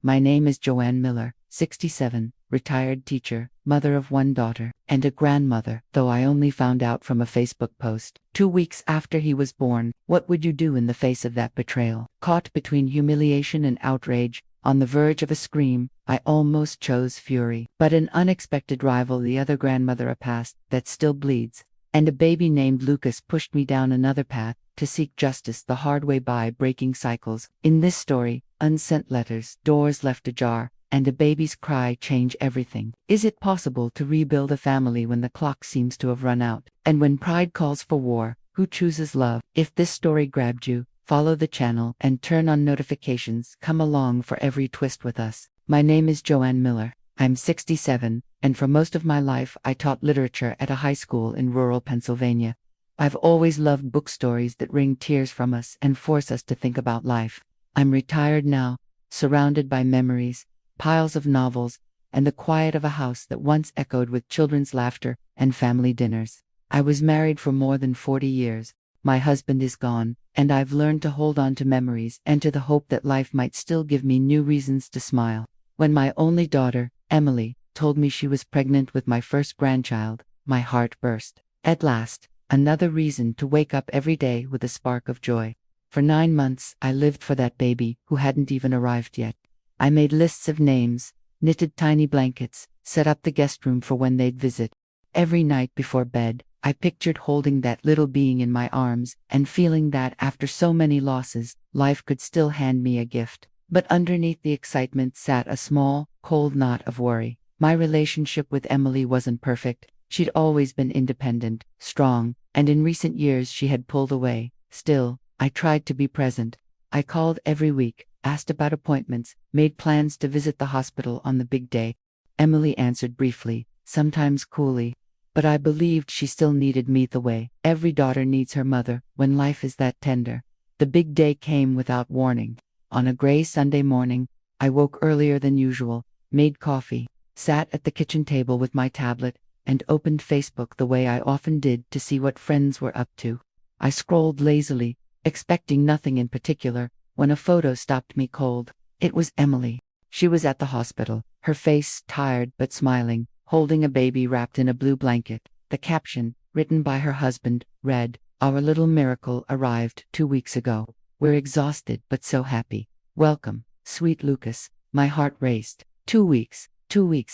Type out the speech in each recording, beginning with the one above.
My name is Joanne Miller, 67, retired teacher, mother of one daughter, and a grandmother, though I only found out from a Facebook post 2 weeks after he was born. What would you do in the face of that betrayal? Caught between humiliation and outrage, on the verge of a scream, I almost chose fury. But an unexpected rival, the other grandmother, a past that still bleeds, and a baby named Lucas pushed me down another path, to seek justice the hard way by breaking cycles. In this story, unsent letters, doors left ajar, and a baby's cry change everything. Is it possible to rebuild a family when the clock seems to have run out? And when pride calls for war, who chooses love? If this story grabbed you, follow the channel and turn on notifications. Come along for every twist with us. My name is Joanne Miller. I'm 67, and for most of my life I taught literature at a high school in rural Pennsylvania. I've always loved book stories that wring tears from us and force us to think about life. I'm retired now, surrounded by memories, piles of novels, and the quiet of a house that once echoed with children's laughter and family dinners. I was married for more than 40 years. My husband is gone, and I've learned to hold on to memories and to the hope that life might still give me new reasons to smile. When my only daughter, Emily, told me she was pregnant with my first grandchild, my heart burst. At last, another reason to wake up every day with a spark of joy. For 9 months, I lived for that baby who hadn't even arrived yet. I made lists of names, knitted tiny blankets, set up the guest room for when they'd visit. Every night before bed, I pictured holding that little being in my arms and feeling that after so many losses, life could still hand me a gift. But underneath the excitement sat a small, cold knot of worry. My relationship with Emily wasn't perfect. She'd always been independent, strong, and in recent years she had pulled away. Still, I tried to be present. I called every week, asked about appointments, made plans to visit the hospital on the big day. Emily answered briefly, sometimes coolly, but I believed she still needed me the way every daughter needs her mother when life is that tender. The big day came without warning. On a gray Sunday morning, I woke earlier than usual, made coffee, sat at the kitchen table with my tablet, and opened Facebook the way I often did to see what friends were up to. I scrolled lazily, expecting nothing in particular, when a photo stopped me cold. It was Emily. She was at the hospital, her face tired but smiling, holding a baby wrapped in a blue blanket. The caption, written by her husband, read, "Our little miracle arrived 2 weeks ago. We're exhausted but so happy. Welcome, sweet Lucas." My heart raced. 2 weeks,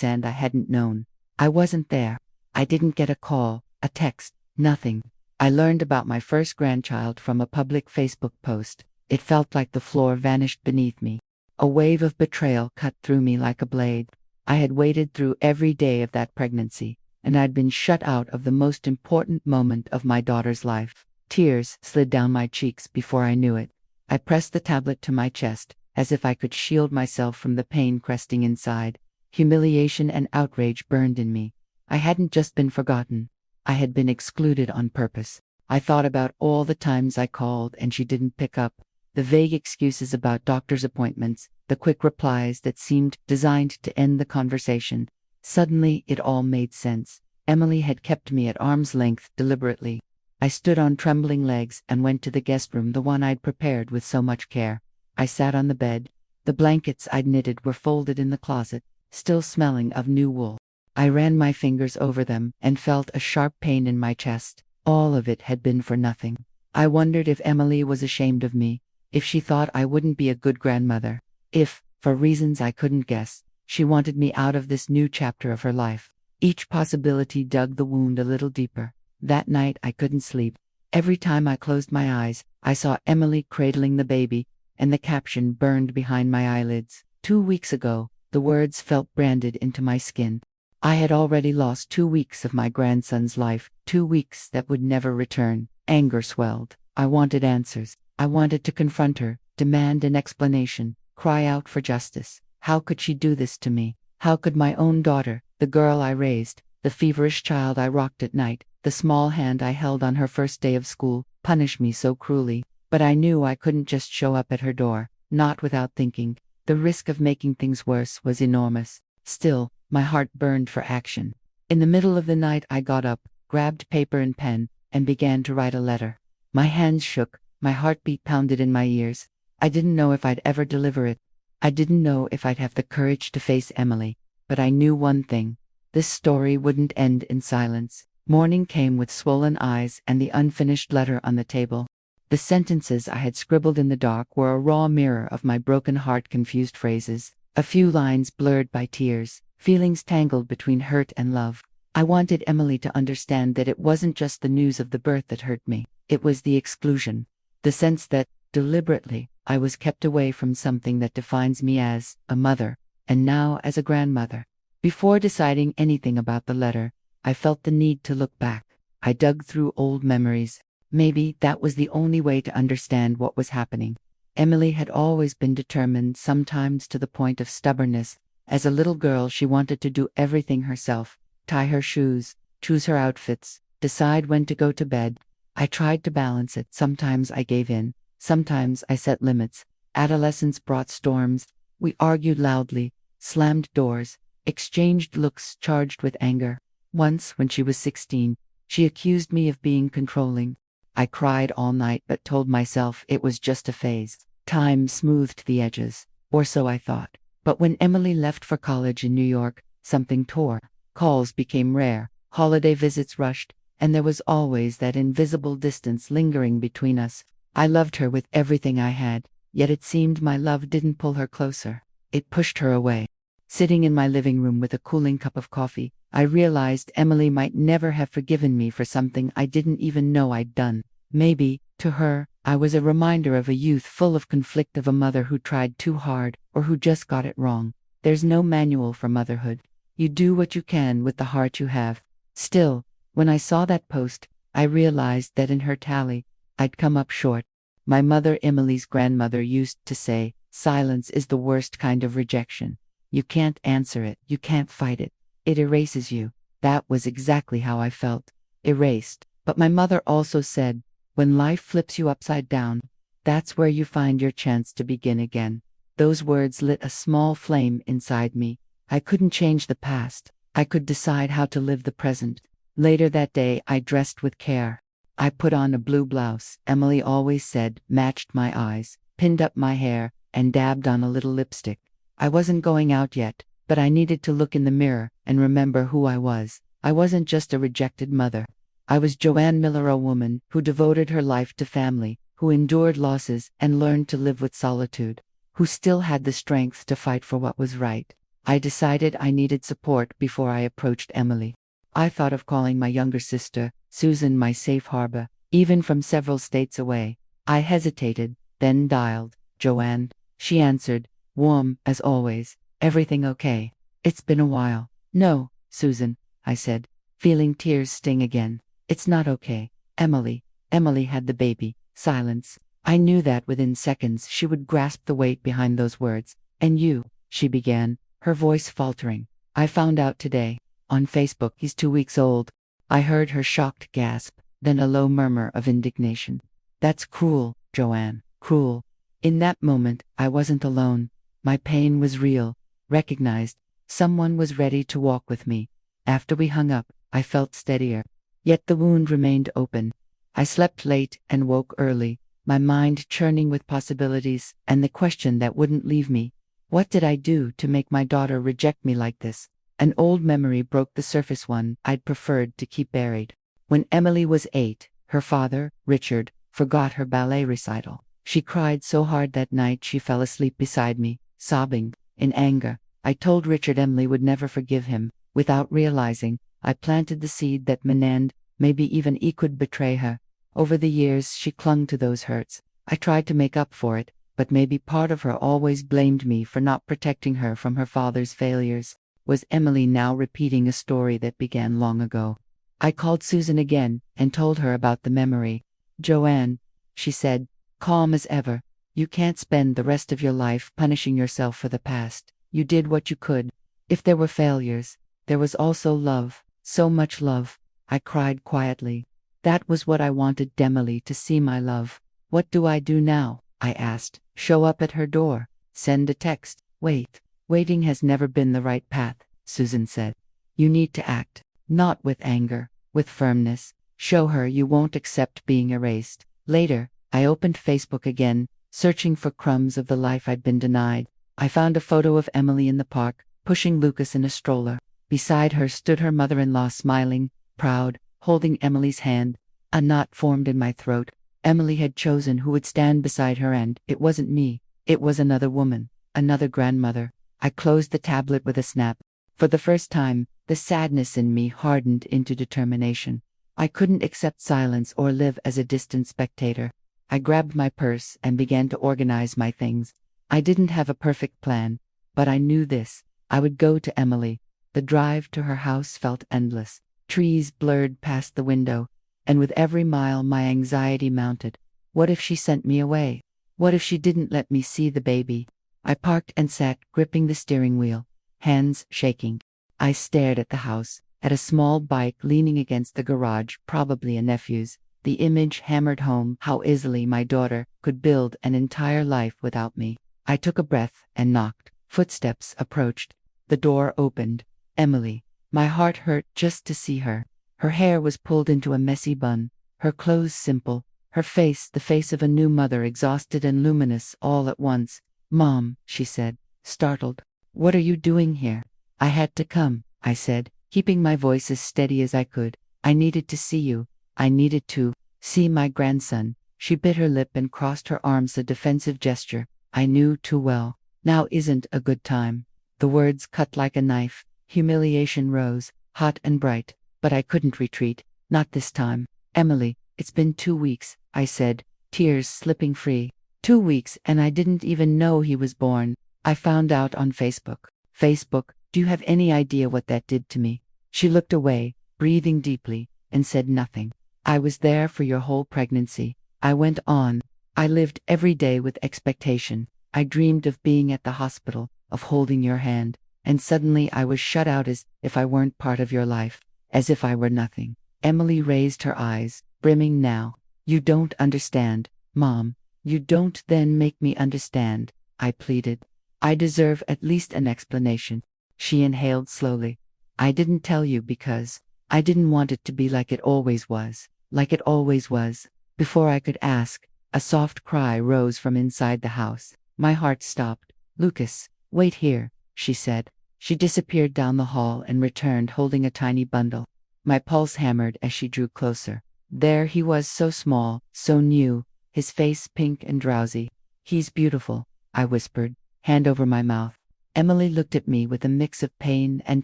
and I hadn't known. I wasn't there. I didn't get a call, a text, nothing. I learned about my first grandchild from a public Facebook post. It felt like the floor vanished beneath me. A wave of betrayal cut through me like a blade. I had waited through every day of that pregnancy, and I'd been shut out of the most important moment of my daughter's life. Tears slid down my cheeks before I knew it. I pressed the tablet to my chest, as if I could shield myself from the pain cresting inside. Humiliation and outrage burned in me. I hadn't just been forgotten. I had been excluded on purpose. I thought about all the times I called and she didn't pick up, the vague excuses about doctor's appointments, the quick replies that seemed designed to end the conversation. Suddenly, it all made sense. Emily had kept me at arm's length deliberately. I stood on trembling legs and went to the guest room, the one I'd prepared with so much care. I sat on the bed. The blankets I'd knitted were folded in the closet, still smelling of new wool. I ran my fingers over them and felt a sharp pain in my chest. All of it had been for nothing. I wondered if Emily was ashamed of me, if she thought I wouldn't be a good grandmother, if, for reasons I couldn't guess, she wanted me out of this new chapter of her life. Each possibility dug the wound a little deeper. That night I couldn't sleep. Every time I closed my eyes, I saw Emily cradling the baby, and the caption burned behind my eyelids. 2 weeks ago, the words felt branded into my skin. I had already lost 2 weeks of my grandson's life, 2 weeks that would never return. Anger swelled. I wanted answers. I wanted to confront her, demand an explanation, cry out for justice. How could she do this to me? How could my own daughter, the girl I raised, the feverish child I rocked at night, the small hand I held on her first day of school, punish me so cruelly? But I knew I couldn't just show up at her door, not without thinking. The risk of making things worse was enormous. Still, my heart burned for action. In the middle of the night I got up, grabbed paper and pen, and began to write a letter. My hands shook, my heartbeat pounded in my ears. I didn't know if I'd ever deliver it. I didn't know if I'd have the courage to face Emily, but I knew one thing. This story wouldn't end in silence. Morning came with swollen eyes and the unfinished letter on the table. The sentences I had scribbled in the dark were a raw mirror of my broken heart, confused phrases, a few lines blurred by tears, feelings tangled between hurt and love. I wanted Emily to understand that it wasn't just the news of the birth that hurt me, it was the exclusion. The sense that, deliberately, I was kept away from something that defines me as a mother, and now as a grandmother. Before deciding anything about the letter, I felt the need to look back. I dug through old memories. Maybe that was the only way to understand what was happening. Emily had always been determined, sometimes to the point of stubbornness. As a little girl, she wanted to do everything herself, tie her shoes, choose her outfits, decide when to go to bed. I tried to balance it. Sometimes I gave in. Sometimes I set limits. Adolescence brought storms. We argued loudly, slammed doors, exchanged looks charged with anger. Once, when she was 16, she accused me of being controlling. I cried all night but told myself it was just a phase. Time smoothed the edges, or so I thought. But when Emily left for college in New York, something tore. Calls became rare, holiday visits rushed, and there was always that invisible distance lingering between us. I loved her with everything I had, yet it seemed my love didn't pull her closer. It pushed her away. Sitting in my living room with a cooling cup of coffee, I realized Emily might never have forgiven me for something I didn't even know I'd done. Maybe, to her, I was a reminder of a youth full of conflict, of a mother who tried too hard, or who just got it wrong. There's no manual for motherhood. You do what you can with the heart you have. Still, when I saw that post, I realized that in her tally, I'd come up short. My mother, Emily's grandmother, used to say, "Silence is the worst kind of rejection. You can't answer it, you can't fight it. It erases you." That was exactly how I felt. Erased. But my mother also said, when life flips you upside down, that's where you find your chance to begin again. Those words lit a small flame inside me. I couldn't change the past. I could decide how to live the present. Later that day, I dressed with care. I put on a blue blouse, Emily always said, matched my eyes, pinned up my hair, and dabbed on a little lipstick. I wasn't going out yet, but I needed to look in the mirror and remember who I was. I wasn't just a rejected mother. I was Joanne Miller, a woman who devoted her life to family, who endured losses and learned to live with solitude, who still had the strength to fight for what was right. I decided I needed support before I approached Emily. I thought of calling my younger sister, Susan, my safe harbor, even from several states away. I hesitated, then dialed. "Joanne," she answered, warm as always. "Everything okay? It's been a while." "No, Susan," I said, feeling tears sting again. "It's not okay. Emily had the baby." Silence. I knew that within seconds she would grasp the weight behind those words. "And you," she began, her voice faltering. "I found out today. On Facebook, he's 2 weeks old." I heard her shocked gasp, then a low murmur of indignation. "That's cruel, Joanne, cruel." In that moment, I wasn't alone. My pain was real, recognized. Someone was ready to walk with me. After we hung up, I felt steadier. Yet the wound remained open. I slept late and woke early, my mind churning with possibilities and the question that wouldn't leave me. What did I do to make my daughter reject me like this? An old memory broke the surface, one I'd preferred to keep buried. When Emily was 8, her father, Richard, forgot her ballet recital. She cried so hard that night she fell asleep beside me, sobbing. In anger, I told Richard Emily would never forgive him. Without realizing, I planted the seed that Menand, maybe even he, could betray her. Over the years, she clung to those hurts. I tried to make up for it, but maybe part of her always blamed me for not protecting her from her father's failures. Was Emily now repeating a story that began long ago? I called Susan again and told her about the memory. "Joanne," she said, calm as ever, "you can't spend the rest of your life punishing yourself for the past. You did what you could. If there were failures, there was also love, so much love." I cried quietly. That was what I wanted Emily to see, my love. "What do I do now?" I asked. "Show up at her door? Send a text? Wait?" "Waiting has never been the right path," Susan said. "You need to act, not with anger, with firmness. Show her you won't accept being erased." Later, I opened Facebook again, searching for crumbs of the life I'd been denied. I found a photo of Emily in the park, pushing Lucas in a stroller. Beside her stood her mother-in-law, smiling, proud, holding Emily's hand. A knot formed in my throat. Emily had chosen who would stand beside her, and it wasn't me. It was another woman, another grandmother. I closed the tablet with a snap. For the first time, the sadness in me hardened into determination. I couldn't accept silence or live as a distant spectator. I grabbed my purse and began to organize my things. I didn't have a perfect plan, but I knew this. I would go to Emily. The drive to her house felt endless. Trees blurred past the window, and with every mile my anxiety mounted. What if she sent me away? What if she didn't let me see the baby? I parked and sat, gripping the steering wheel, hands shaking. I stared at the house, at a small bike leaning against the garage, probably a nephew's. The image hammered home how easily my daughter could build an entire life without me. I took a breath and knocked. Footsteps approached. The door opened. Emily. My heart hurt just to see her. Her hair was pulled into a messy bun, her clothes simple, her face the face of a new mother, exhausted and luminous all at once. "Mom," she said, startled. "What are you doing here?" "I had to come," I said, keeping my voice as steady as I could. "I needed to see you. I needed to see my grandson." She bit her lip and crossed her arms, a defensive gesture. I knew too well. Now isn't a good time. The words cut like a knife. Humiliation rose, hot and bright, but I couldn't retreat. Not this time. "Emily, it's been 2 weeks," I said, tears slipping free. 2 weeks, and I didn't even know he was born. I found out on Facebook. Facebook, do you have any idea what that did to me? She looked away, breathing deeply, and said nothing. "I was there for your whole pregnancy," I went on. "I lived every day with expectation. I dreamed of being at the hospital, of holding your hand, and suddenly I was shut out, as if I weren't part of your life, as if I were nothing." Emily raised her eyes, brimming now. "You don't understand, Mom. You don't." "Then make me understand," I pleaded. "I deserve at least an explanation." She inhaled slowly. "I didn't tell you because I didn't want it to be like it always was. Like it always was." Before I could ask, a soft cry rose from inside the house. My heart stopped. "Lucas, wait here," she said. She disappeared down the hall and returned holding a tiny bundle. My pulse hammered as she drew closer. There he was, so small, so new, his face pink and drowsy. "He's beautiful," I whispered, hand over my mouth. Emily looked at me with a mix of pain and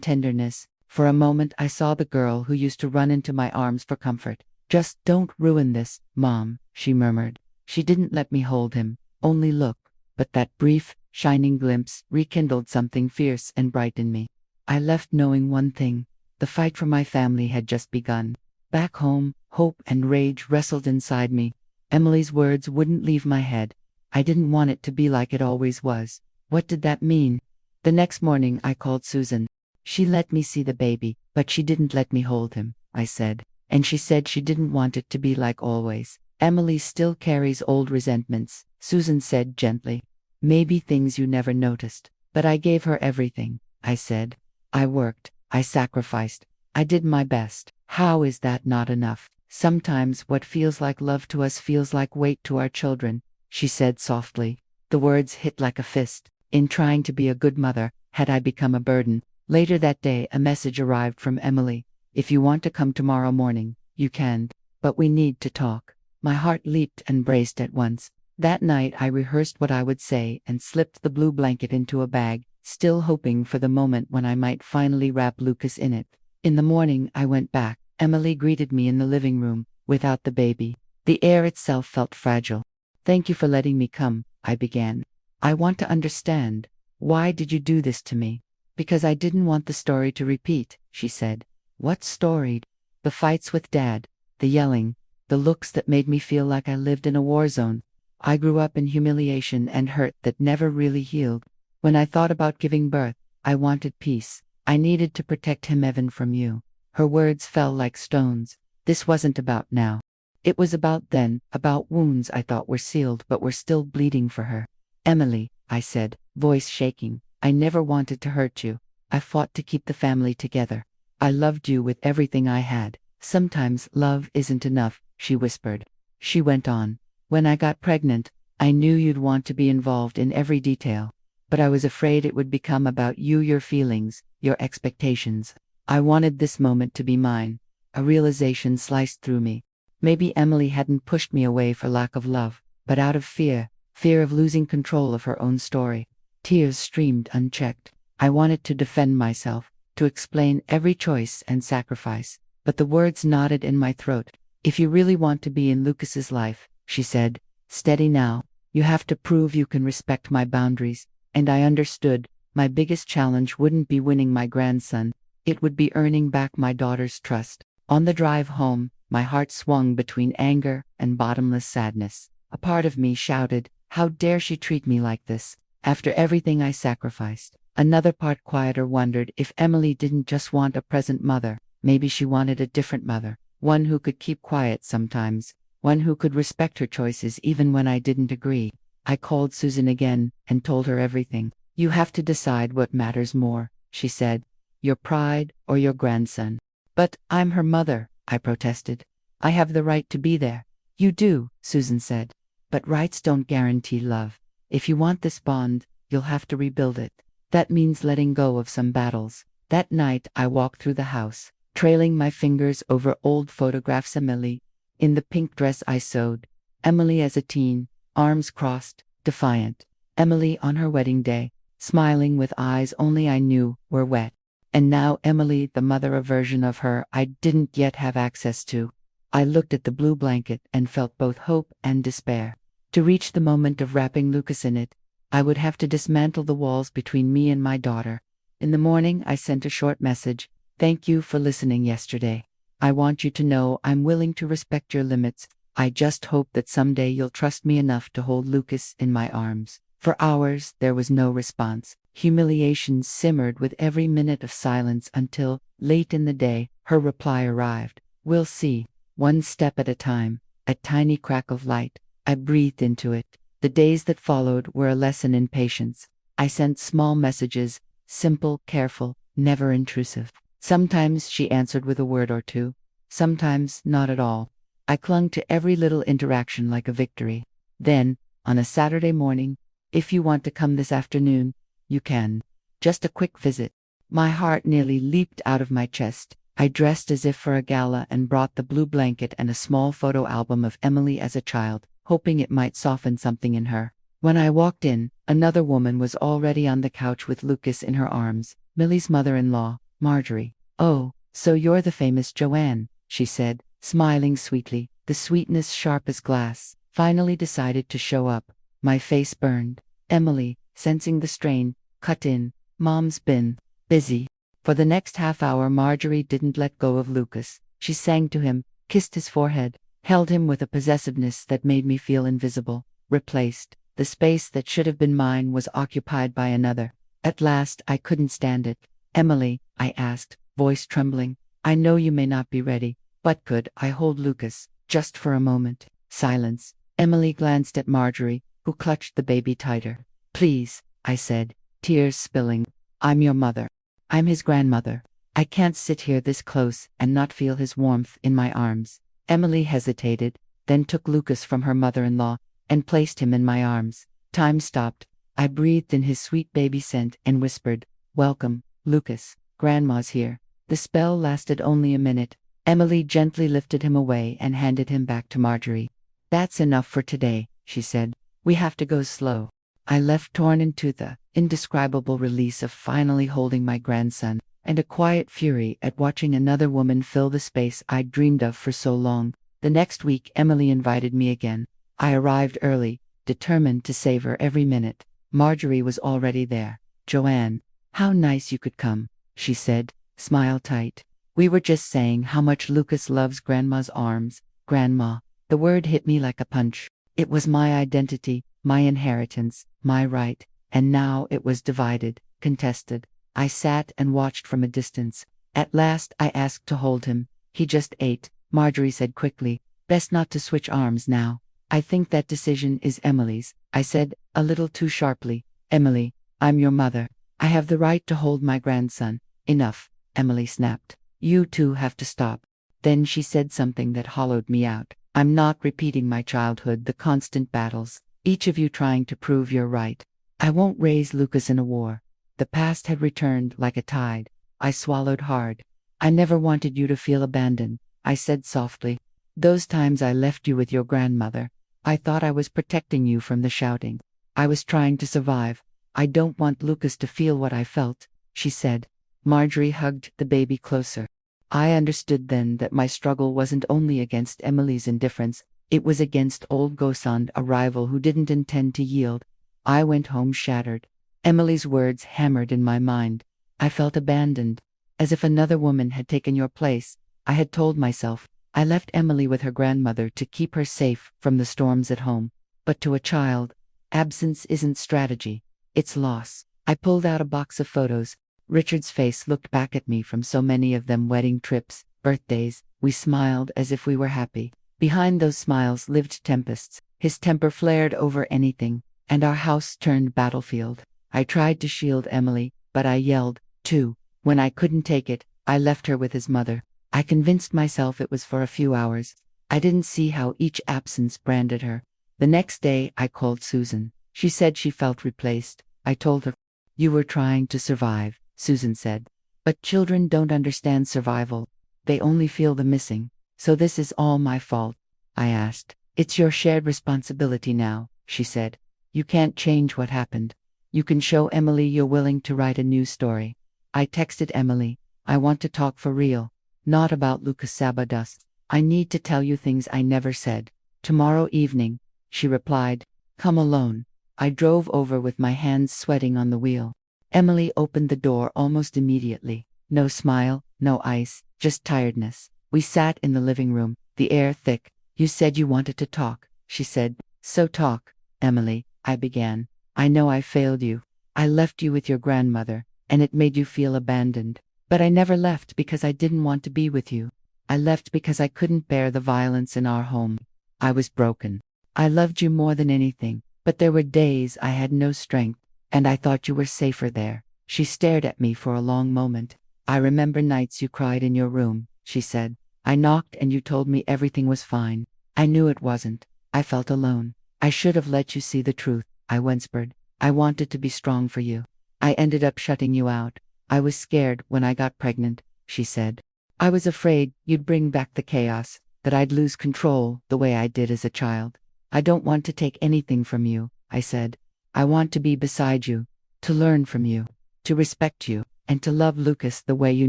tenderness. For a moment I saw the girl who used to run into my arms for comfort. "Just don't ruin this, Mom," she murmured. She didn't let me hold him, only look. But that brief, shining glimpse rekindled something fierce and bright in me. I left knowing one thing: the fight for my family had just begun. Back home, hope and rage wrestled inside me. Emily's words wouldn't leave my head. I didn't want it to be like it always was. What did that mean? The next morning I called Susan. "She let me see the baby, but she didn't let me hold him," I said. "And she said she didn't want it to be like always." "Emily still carries old resentments," Susan said gently. "Maybe things you never noticed. But I gave her everything," I said. "I worked, I sacrificed, I did my best. How is that not enough? Sometimes what feels like love to us feels like weight to our children," she said softly. The words hit like a fist. In trying to be a good mother, had I become a burden? Later that day a message arrived from Emily. "If you want to come tomorrow morning, you can. But we need to talk." My heart leaped and braced at once. That night I rehearsed what I would say and slipped the blue blanket into a bag, still hoping for the moment when I might finally wrap Lucas in it. In the morning I went back. Emily greeted me in the living room, without the baby. The air itself felt fragile. "Thank you for letting me come," I began. "I want to understand. Why did you do this to me?" "Because I didn't want the story to repeat," she said. "What story?" "The fights with Dad, the yelling, the looks that made me feel like I lived in a war zone. I grew up in humiliation and hurt that never really healed. When I thought about giving birth, I wanted peace. I needed to protect him, Evan, from you." Her words fell like stones. This wasn't about now. It was about then, about wounds I thought were sealed but were still bleeding for her. "Emily," I said, voice shaking, "I never wanted to hurt you. I fought to keep the family together. I loved you with everything I had. Sometimes love isn't enough," she whispered. She went on. "When I got pregnant, I knew you'd want to be involved in every detail. but I was afraid it would become about you, your feelings, your expectations. I wanted this moment to be mine. A realization sliced through me. Maybe Emily hadn't pushed me away for lack of love, but out of fear of losing control of her own story. Tears streamed unchecked. I wanted to defend myself, to explain every choice and sacrifice, but the words knotted in my throat. If you really want to be in Lucas's life, she said, steady now, you have to prove you can respect my boundaries. And I understood, my biggest challenge wouldn't be winning my grandson, it would be earning back my daughter's trust. On the drive home, my heart swung between anger and bottomless sadness. A part of me shouted, how dare she treat me like this, after everything I sacrificed. Another part, quieter, wondered if Emily didn't just want a present mother. Maybe she wanted a different mother, one who could keep quiet sometimes, one who could respect her choices even when I didn't agree. I called Susan again and told her everything. You have to decide what matters more, she said, your pride or your grandson. But I'm her mother, I protested. I have the right to be there. You do, Susan said. But rights don't guarantee love. If you want this bond, you'll have to rebuild it. That means letting go of some battles. That night I walked through the house, trailing my fingers over old photographs. Emily, in the pink dress I sewed. Emily as a teen, arms crossed, defiant. Emily on her wedding day, smiling with eyes only I knew were wet. And now Emily, the mother, a version of her I didn't yet have access to. I looked at the blue blanket and felt both hope and despair. To reach the moment of wrapping Lucas in it, I would have to dismantle the walls between me and my daughter. In the morning I sent a short message. Thank you for listening yesterday. I want you to know I'm willing to respect your limits. I just hope that someday you'll trust me enough to hold Lucas in my arms. For hours there was no response. Humiliation simmered with every minute of silence until, late in the day, her reply arrived. We'll see. One step at a time. A tiny crack of light. I breathed into it. The days that followed were a lesson in patience. I sent small messages, simple, careful, never intrusive. Sometimes she answered with a word or two, sometimes not at all. I clung to every little interaction like a victory. Then, on a Saturday morning, if you want to come this afternoon, you can. Just a quick visit. My heart nearly leaped out of my chest. I dressed as if for a gala and brought the blue blanket and a small photo album of Emily as a child, hoping it might soften something in her. When I walked in, another woman was already on the couch with Lucas in her arms, Millie's mother-in-law, Marjorie. Oh, so you're the famous Joanne, she said, smiling sweetly, the sweetness sharp as glass. Finally decided to show up. My face burned. Emily, sensing the strain, cut in. Mom's been busy. For the next half hour Marjorie didn't let go of Lucas. She sang to him, kissed his forehead, held him with a possessiveness that made me feel invisible, replaced. The space that should have been mine was occupied by another. At last I couldn't stand it. Emily, I asked, voice trembling, I know you may not be ready, but could I hold Lucas, just for a moment? Silence. Emily glanced at Marjorie, who clutched the baby tighter. Please, I said, tears spilling. I'm your mother. I'm his grandmother. I can't sit here this close and not feel his warmth in my arms. Emily hesitated, then took Lucas from her mother-in-law and placed him in my arms. Time stopped. I breathed in his sweet baby scent and whispered, Welcome, Lucas. Grandma's here. The spell lasted only a minute. Emily gently lifted him away and handed him back to Marjorie. That's enough for today, she said. We have to go slow. I left torn into the indescribable release of finally holding my grandson, and a quiet fury at watching another woman fill the space I'd dreamed of for so long. The next week Emily invited me again. I arrived early, determined to savor every minute. Marjorie was already there. Joanne, how nice you could come, she said, smile tight. We were just saying how much Lucas loves Grandma's arms. Grandma. The word hit me like a punch. It was my identity, my inheritance, my right, and now it was divided, contested. I sat and watched from a distance. At last I asked to hold him. He just ate. Marjorie said quickly, best not to switch arms now. I think that decision is Emily's, I said, a little too sharply. Emily, I'm your mother. I have the right to hold my grandson. Enough, Emily snapped. You two have to stop. Then she said something that hollowed me out. I'm not repeating my childhood, the constant battles, each of you trying to prove you're right. I won't raise Lucas in a war. The past had returned like a tide. I swallowed hard. I never wanted you to feel abandoned, I said softly. Those times I left you with your grandmother, I thought I was protecting you from the shouting. I was trying to survive. I don't want Lucas to feel what I felt, she said. Marjorie hugged the baby closer. I understood then that my struggle wasn't only against Emily's indifference, it was against old Gosand, a rival who didn't intend to yield. I went home shattered. Emily's words hammered in my mind. I felt abandoned, as if another woman had taken your place. I had told myself. I left Emily with her grandmother to keep her safe from the storms at home. But to a child, absence isn't strategy, it's loss. I pulled out a box of photos. Richard's face looked back at me from so many of them: wedding trips, birthdays. We smiled as if we were happy. Behind those smiles lived tempests. His temper flared over anything, and our house turned battlefield. I tried to shield Emily, but I yelled, too. When I couldn't take it, I left her with his mother. I convinced myself it was for a few hours. I didn't see how each absence branded her. The next day, I called Susan. She said she felt replaced. I told her, "You were trying to survive," Susan said. "But children don't understand survival. They only feel the missing. So this is all my fault?" I asked. "It's your shared responsibility now," she said. "You can't change what happened. You can show Emily you're willing to write a new story." I texted Emily, "I want to talk for real. Not about Lucas Sabadas. I need to tell you things I never said. Tomorrow evening," she replied. "Come alone." I drove over with my hands sweating on the wheel. Emily opened the door almost immediately. No smile, no ice, just tiredness. We sat in the living room, the air thick. "You said you wanted to talk," she said. "So talk, Emily," I began. "I know I failed you. I left you with your grandmother, and it made you feel abandoned. But I never left because I didn't want to be with you. I left because I couldn't bear the violence in our home. I was broken. I loved you more than anything, but there were days I had no strength, and I thought you were safer there." She stared at me for a long moment. "I remember nights you cried in your room," she said. "I knocked and you told me everything was fine. I knew it wasn't. I felt alone. I should have let you see the truth," I whispered. "I wanted to be strong for you. I ended up shutting you out. I was scared when I got pregnant," she said. "I was afraid you'd bring back the chaos, that I'd lose control the way I did as a child. I don't want to take anything from you," I said. "I want to be beside you, to learn from you, to respect you, and to love Lucas the way you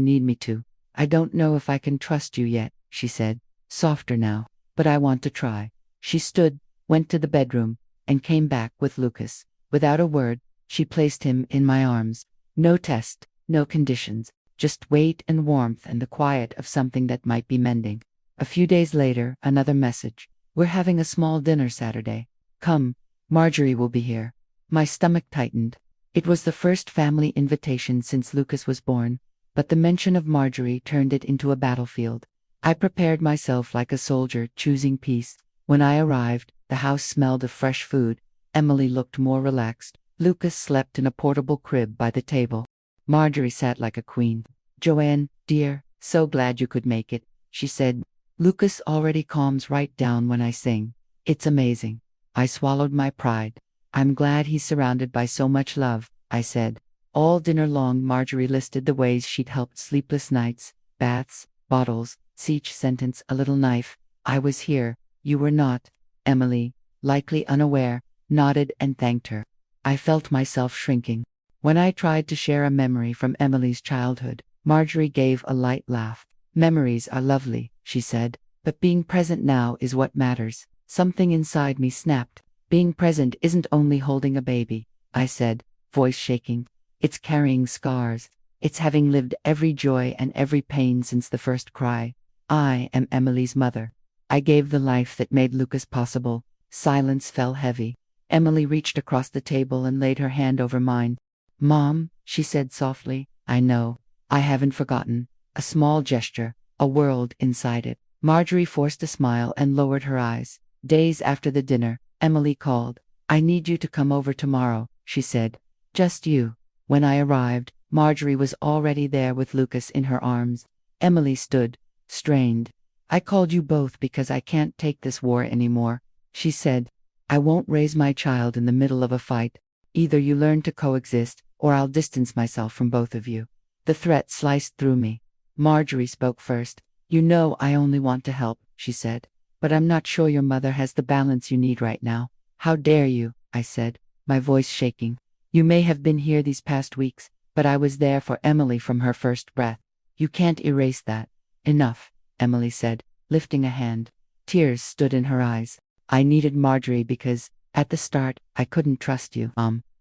need me to. I don't know if I can trust you yet," she said, softer now, "but I want to try." She stood, went to the bedroom, and came back with Lucas. Without a word, she placed him in my arms. No test, no conditions, just weight and warmth and the quiet of something that might be mending. A few days later, another message. "We're having a small dinner Saturday. Come, Marjorie will be here." My stomach tightened. It was the first family invitation since Lucas was born, but the mention of Marjorie turned it into a battlefield. I prepared myself like a soldier choosing peace. When I arrived, the house smelled of fresh food. Emily looked more relaxed. Lucas slept in a portable crib by the table. Marjorie sat like a queen. "Joanne, dear, so glad you could make it," she said. "Lucas already calms right down when I sing. It's amazing." I swallowed my pride. "I'm glad he's surrounded by so much love," I said. All dinner long, Marjorie listed the ways she'd helped: sleepless nights, baths, bottles, each sentence a little knife. "I was here, you were not." Emily, likely unaware, nodded and thanked her. I felt myself shrinking. When I tried to share a memory from Emily's childhood, Marjorie gave a light laugh. "Memories are lovely," she said, "but being present now is what matters." Something inside me snapped. "Being present isn't only holding a baby," I said, voice shaking. "It's carrying scars. It's having lived every joy and every pain since the first cry. I am Emily's mother. I gave the life that made Lucas possible." Silence fell heavy. Emily reached across the table and laid her hand over mine. "Mom," she said softly, "I know. I haven't forgotten." A small gesture, a world inside it. Marjorie forced a smile and lowered her eyes. Days after the dinner, Emily called. "I need you to come over tomorrow," she said. "Just you." When I arrived, Marjorie was already there with Lucas in her arms. Emily stood, strained. "I called you both because I can't take this war anymore," she said. "I won't raise my child in the middle of a fight. Either you learn to coexist, or I'll distance myself from both of you. The threat sliced through me. Marjorie spoke first. You know I only want to help, she said. But I'm not sure your mother has the balance you need right now. How dare you, I said, my voice shaking. You may have been here these past weeks, but I was there for Emily from her first breath. You can't erase that. Enough, Emily said, lifting a hand. Tears stood in her eyes. I needed Marjorie because, at the start, I couldn't trust you,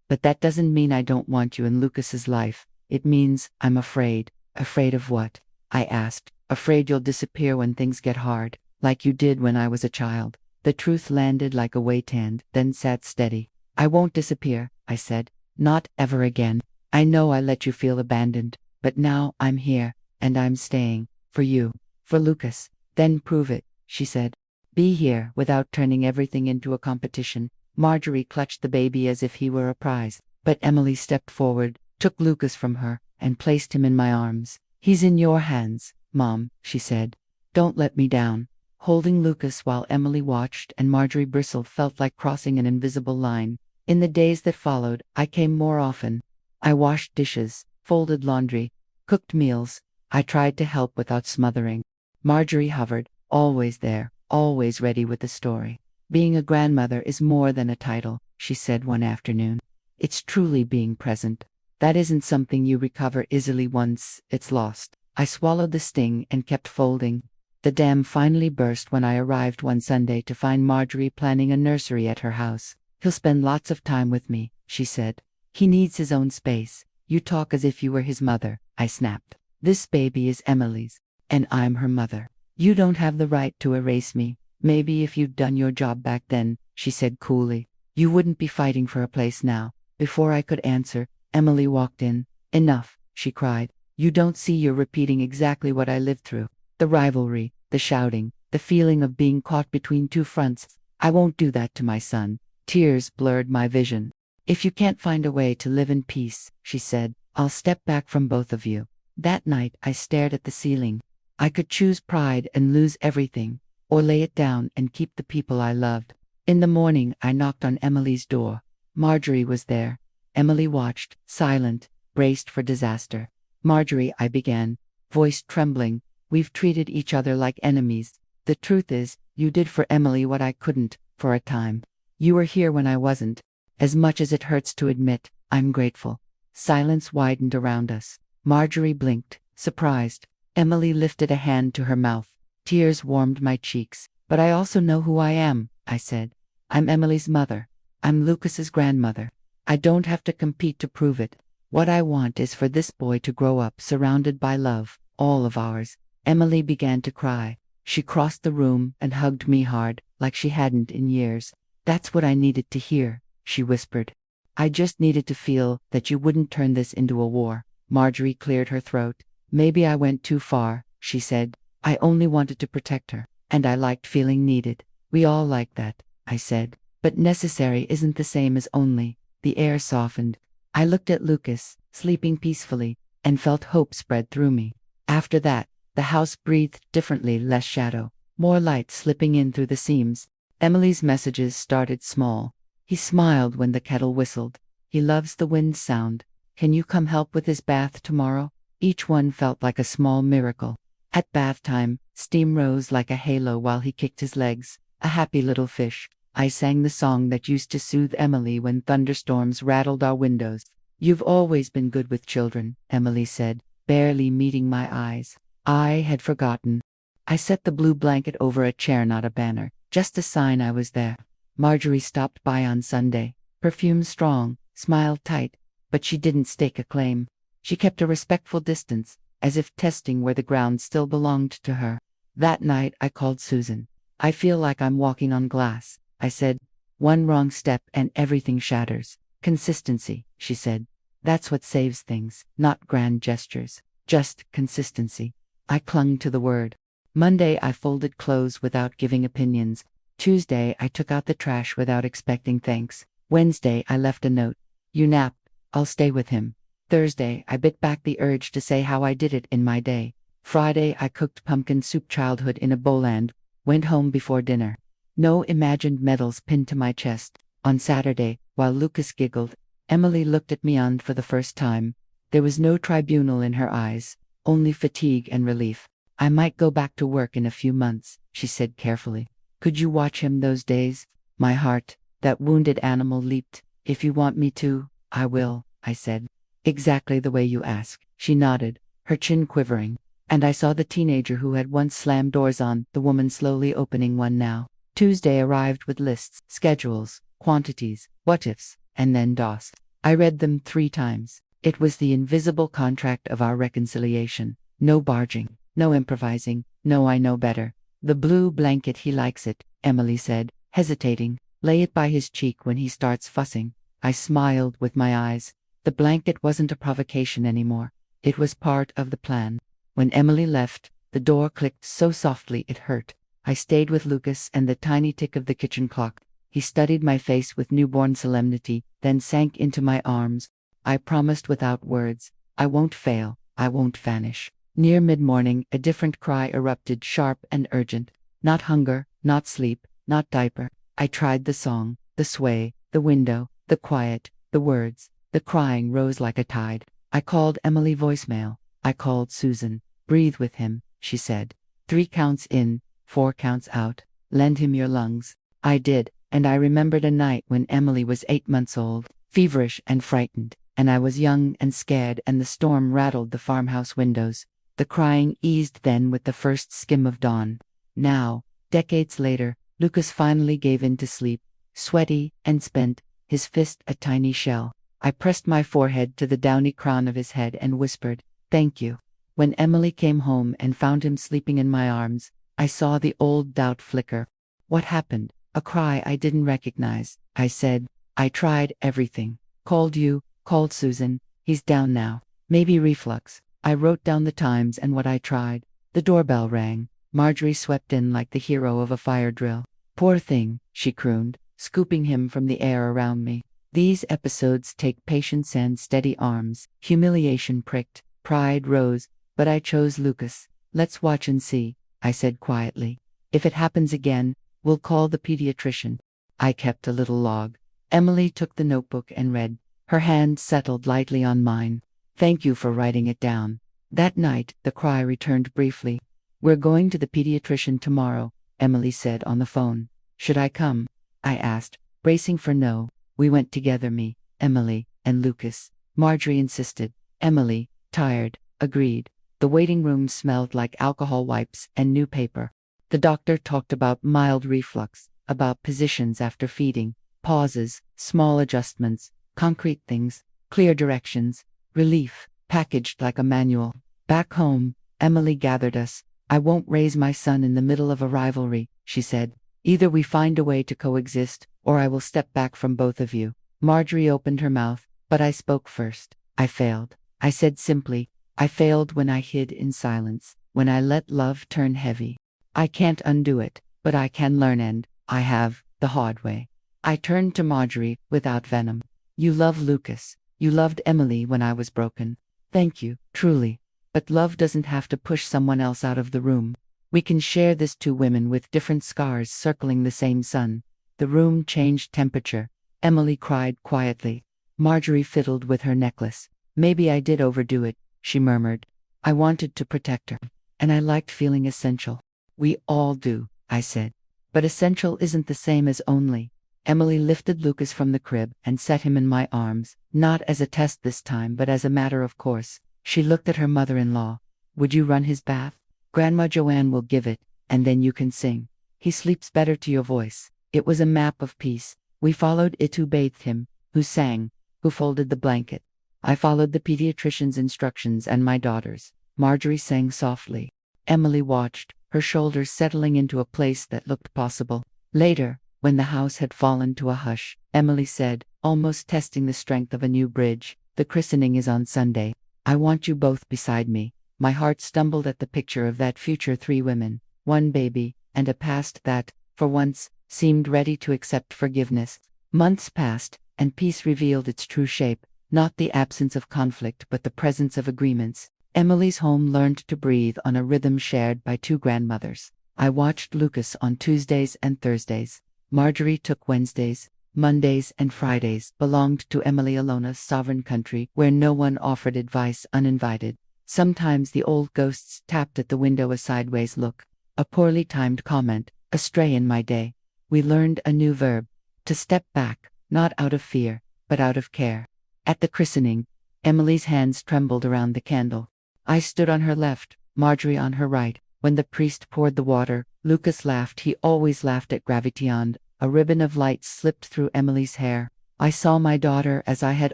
but that doesn't mean I don't want you in Lucas's life. It means I'm afraid. Afraid of what? I asked. Afraid you'll disappear when things get hard, like you did when I was a child. The truth landed like a weight hand, then sat steady. I won't disappear, I said. Not ever again. I know I let you feel abandoned, but now I'm here, and I'm staying. For you. For Lucas. Then prove it, she said. Be here without turning everything into a competition. Marjorie clutched the baby as if he were a prize, but Emily stepped forward, took Lucas from her, and placed him in my arms. He's in your hands, Mom, she said. Don't let me down. Holding Lucas while Emily watched and Marjorie bristled felt like crossing an invisible line. In the days that followed, I came more often. I washed dishes, folded laundry, cooked meals. I tried to help without smothering. Marjorie hovered, always there, always ready with the story. Being a grandmother is more than a title, she said one afternoon. It's truly being present. That isn't something you recover easily once it's lost. I swallowed the sting and kept folding. The dam finally burst when I arrived one Sunday to find Marjorie planning a nursery at her house. He'll spend lots of time with me, she said. He needs his own space. You talk as if you were his mother, I snapped. This baby is Emily's, and I'm her mother. You don't have the right to erase me. Maybe if you'd done your job back then, she said coolly, you wouldn't be fighting for a place now. Before I could answer, Emily walked in. Enough, she cried. You don't see you're repeating exactly what I lived through. The rivalry, the shouting, the feeling of being caught between two fronts. I won't do that to my son. Tears blurred my vision. If you can't find a way to live in peace, she said, I'll step back from both of you. That night I stared at the ceiling. I could choose pride and lose everything, or lay it down and keep the people I loved. In the morning I knocked on Emily's door. Marjorie was there. Emily watched, silent, braced for disaster. Marjorie, I began, voice trembling, we've treated each other like enemies. The truth is, you did for Emily what I couldn't, for a time. You were here when I wasn't. As much as it hurts to admit, I'm grateful. Silence widened around us. Marjorie blinked, surprised. Emily lifted a hand to her mouth. Tears warmed my cheeks. But I also know who I am, I said. I'm Emily's mother. I'm Lucas's grandmother. I don't have to compete to prove it. What I want is for this boy to grow up surrounded by love, all of ours. Emily began to cry. She crossed the room and hugged me hard, like she hadn't in years. That's what I needed to hear, she whispered. I just needed to feel that you wouldn't turn this into a war. Marjorie cleared her throat. Maybe I went too far, she said. I only wanted to protect her, and I liked feeling needed. We all like that, I said. But necessary isn't the same as only. The air softened. I looked at Lucas, sleeping peacefully, and felt hope spread through me. After that, the house breathed differently, less shadow, more light slipping in through the seams. Emily's messages started small. He smiled when the kettle whistled. He loves the wind's sound. Can you come help with his bath tomorrow? Each one felt like a small miracle. At bath time, steam rose like a halo while he kicked his legs, a happy little fish. I sang the song that used to soothe Emily when thunderstorms rattled our windows. You've always been good with children, Emily said, barely meeting my eyes. I had forgotten. I set the blue blanket over a chair, not a banner, just a sign I was there. Marjorie stopped by on Sunday, perfume strong, smiled tight, but she didn't stake a claim. She kept a respectful distance, as if testing where the ground still belonged to her. That night I called Susan. I feel like I'm walking on glass, I said. One wrong step and everything shatters. Consistency, she said. That's what saves things, not grand gestures, just consistency. I clung to the word. Monday I folded clothes without giving opinions. Tuesday I took out the trash without expecting thanks. Wednesday I left a note. You nap, I'll stay with him. Thursday I bit back the urge to say how I did it in my day. Friday I cooked pumpkin soup, childhood in a bowl, and went home before dinner. No imagined medals pinned to my chest. On Saturday, while Lucas giggled, Emily looked at me and for the first time. There was no tribunal in her eyes, only fatigue and relief. I might go back to work in a few months, she said carefully. Could you watch him those days? My heart, that wounded animal, leaped. If you want me to, I will, I said. Exactly the way you ask. She nodded, her chin quivering. And I saw the teenager who had once slammed doors on the woman slowly opening one now. Tuesday arrived with lists, schedules, quantities, what-ifs, and then DOS. I read them 3 times. It was the invisible contract of our reconciliation. No barging, no improvising, no I know better. The blue blanket, he likes it, Emily said, hesitating. Lay it by his cheek when he starts fussing. I smiled with my eyes. The blanket wasn't a provocation anymore. It was part of the plan. When Emily left, the door clicked so softly it hurt. I stayed with Lucas and the tiny tick of the kitchen clock. He studied my face with newborn solemnity, then sank into my arms. I promised without words, I won't fail, I won't vanish. Near mid-morning, a different cry erupted, sharp and urgent. Not hunger, not sleep, not diaper. I tried the song, the sway, the window, the quiet, the words. The crying rose like a tide. I called Emily voicemail. I called Susan. Breathe with him, she said. 3 counts in, 4 counts out. Lend him your lungs. I did, and I remembered a night when Emily was 8 months old, feverish and frightened, and I was young and scared, and the storm rattled the farmhouse windows. The crying eased then with the first skim of dawn. Now, decades later, Lucas finally gave in to sleep, sweaty and spent, his fist a tiny shell. I pressed my forehead to the downy crown of his head and whispered, "Thank you." When Emily came home and found him sleeping in my arms, I saw the old doubt flicker. What happened? A cry I didn't recognize. I said, "I tried everything. Called you, called Susan. He's down now. Maybe reflux." I wrote down the times and what I tried. The doorbell rang. Marjorie swept in like the hero of a fire drill. "Poor thing," she crooned, scooping him from the air around me. These episodes take patience and steady arms. Humiliation pricked, pride rose, but I chose Lucas. "Let's watch and see," I said quietly. "If it happens again, we'll call the pediatrician." I kept a little log. Emily took the notebook and read. Her hand settled lightly on mine. "Thank you for writing it down." That night, the cry returned briefly. "We're going to the pediatrician tomorrow," Emily said on the phone. "Should I come?" I asked, bracing for no. We went together, me, Emily, and Lucas. Marjorie insisted. Emily, tired, agreed. The waiting room smelled like alcohol wipes and new paper. The doctor talked about mild reflux, about positions after feeding, pauses, small adjustments, concrete things, clear directions, relief, packaged like a manual. Back home, Emily gathered us. "I won't raise my son in the middle of a rivalry," she said. "Either we find a way to coexist, or I will step back from both of you." Marjorie opened her mouth, but I spoke first. I failed. I said simply, I failed when I hid in silence, when I let love turn heavy. I can't undo it, but I can learn, and I have, the hard way. I turned to Marjorie, without venom. "You love Lucas. You loved Emily when I was broken. Thank you, truly. But love doesn't have to push someone else out of the room. We can share this, 2 women with different scars circling the same sun." The room changed temperature. Emily cried quietly. Marjorie fiddled with her necklace. "Maybe I did overdo it," she murmured. "I wanted to protect her, and I liked feeling essential." "We all do," I said. "But essential isn't the same as only." Emily lifted Lucas from the crib and set him in my arms, not as a test this time but as a matter of course. She looked at her mother-in-law. "Would you run his bath? Grandma Joanne will give it, and then you can sing. He sleeps better to your voice." It was a map of peace. We followed it, who bathed him, who sang, who folded the blanket. I followed the pediatrician's instructions and my daughter's. Marjorie sang softly. Emily watched, her shoulders settling into a place that looked possible. Later, when the house had fallen to a hush, Emily said, almost testing the strength of a new bridge, "The christening is on Sunday. I want you both beside me." My heart stumbled at the picture of that future 3 women, 1 baby, and a past that, for once, seemed ready to accept forgiveness. Months passed, and peace revealed its true shape, not the absence of conflict but the presence of agreements. Emily's home learned to breathe on a rhythm shared by 2 grandmothers. I watched Lucas on Tuesdays and Thursdays. Marjorie took Wednesdays. Mondays and Fridays belonged to Emily alone, a sovereign country where no one offered advice uninvited. Sometimes the old ghosts tapped at the window, a sideways look, a poorly timed comment, a stray in my day. We learned a new verb: to step back, not out of fear, but out of care. At the christening, Emily's hands trembled around the candle. I stood on her left, Marjorie on her right. When the priest poured the water, Lucas laughed. He always laughed at Grandchild. A ribbon of light slipped through Emily's hair. I saw my daughter as I had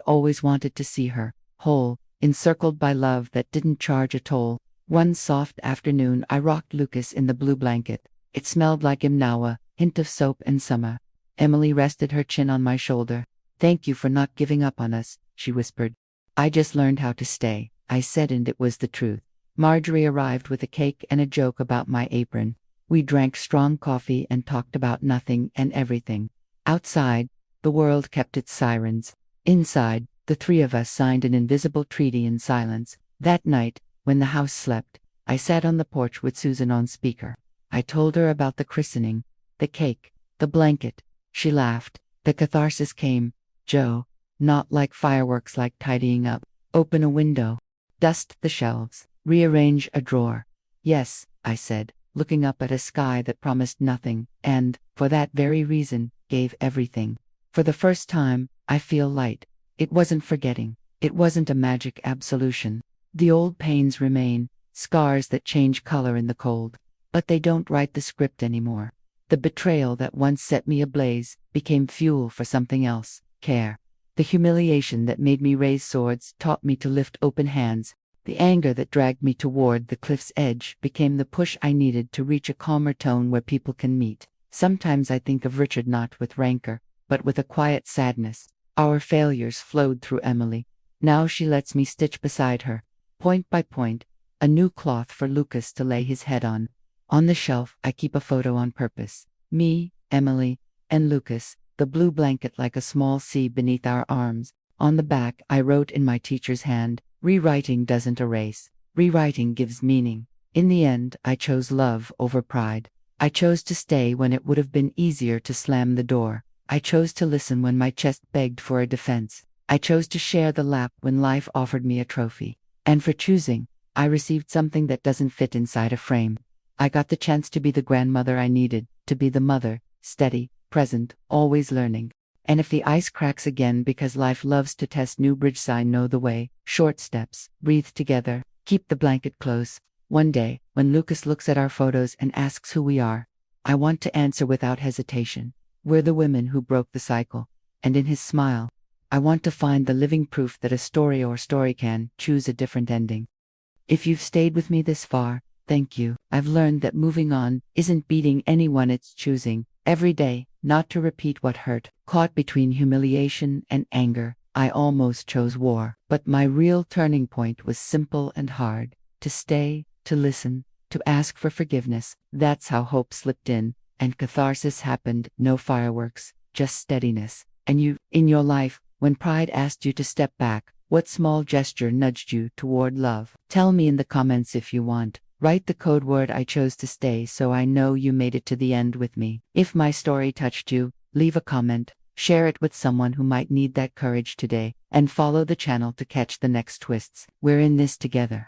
always wanted to see her, whole, encircled by love that didn't charge a toll. One soft afternoon I rocked Lucas in the blue blanket. It smelled like imnawa, hint of soap and summer. Emily rested her chin on my shoulder. "Thank you for not giving up on us," she whispered. "I just learned how to stay," I said, and it was the truth. Marjorie arrived with a cake and a joke about my apron. We drank strong coffee and talked about nothing and everything. Outside, the world kept its sirens. Inside, the three of us signed an invisible treaty in silence. That night, when the house slept, I sat on the porch with Susan on speaker. I told her about the christening, the cake, the blanket. She laughed. The catharsis came. "Joe, not like fireworks, like tidying up. Open a window. Dust the shelves. Rearrange a drawer." "Yes," I said, looking up at a sky that promised nothing, and, for that very reason, gave everything. For the first time, I feel light. It wasn't forgetting. It wasn't a magic absolution. The old pains remain, scars that change color in the cold. But they don't write the script anymore. The betrayal that once set me ablaze became fuel for something else: care. The humiliation that made me raise swords taught me to lift open hands. The anger that dragged me toward the cliff's edge became the push I needed to reach a calmer tone where people can meet. Sometimes I think of Richard not with rancor, but with a quiet sadness. Our failures flowed through Emily. Now she lets me stitch beside her, point by point, a new cloth for Lucas to lay his head on. On the shelf, I keep a photo on purpose. Me, Emily, and Lucas, the blue blanket like a small sea beneath our arms. On the back, I wrote in my teacher's hand, "Rewriting doesn't erase. Rewriting gives meaning." In the end, I chose love over pride. I chose to stay when it would have been easier to slam the door. I chose to listen when my chest begged for a defense. I chose to share the lap when life offered me a trophy. And for choosing, I received something that doesn't fit inside a frame. I got the chance to be the grandmother I needed, to be the mother, steady, present, always learning. And if the ice cracks again because life loves to test new bridges, I know the way. Short steps, breathe together, keep the blanket close. One day, when Lucas looks at our photos and asks who we are, I want to answer without hesitation: we're the women who broke the cycle. And in his smile, I want to find the living proof that a story can choose a different ending. If you've stayed with me this far, thank you. I've learned that moving on isn't beating anyone, it's choosing, every day, not to repeat what hurt. Caught between humiliation and anger, I almost chose war. But my real turning point was simple and hard: to stay, to listen, to ask for forgiveness. That's how hope slipped in, and catharsis happened. No fireworks, just steadiness. And you, in your life, when pride asked you to step back, what small gesture nudged you toward love? Tell me in the comments if you want. Write the code word "I chose to stay" so I know you made it to the end with me. If my story touched you, leave a comment, share it with someone who might need that courage today, and follow the channel to catch the next twists. We're in this together.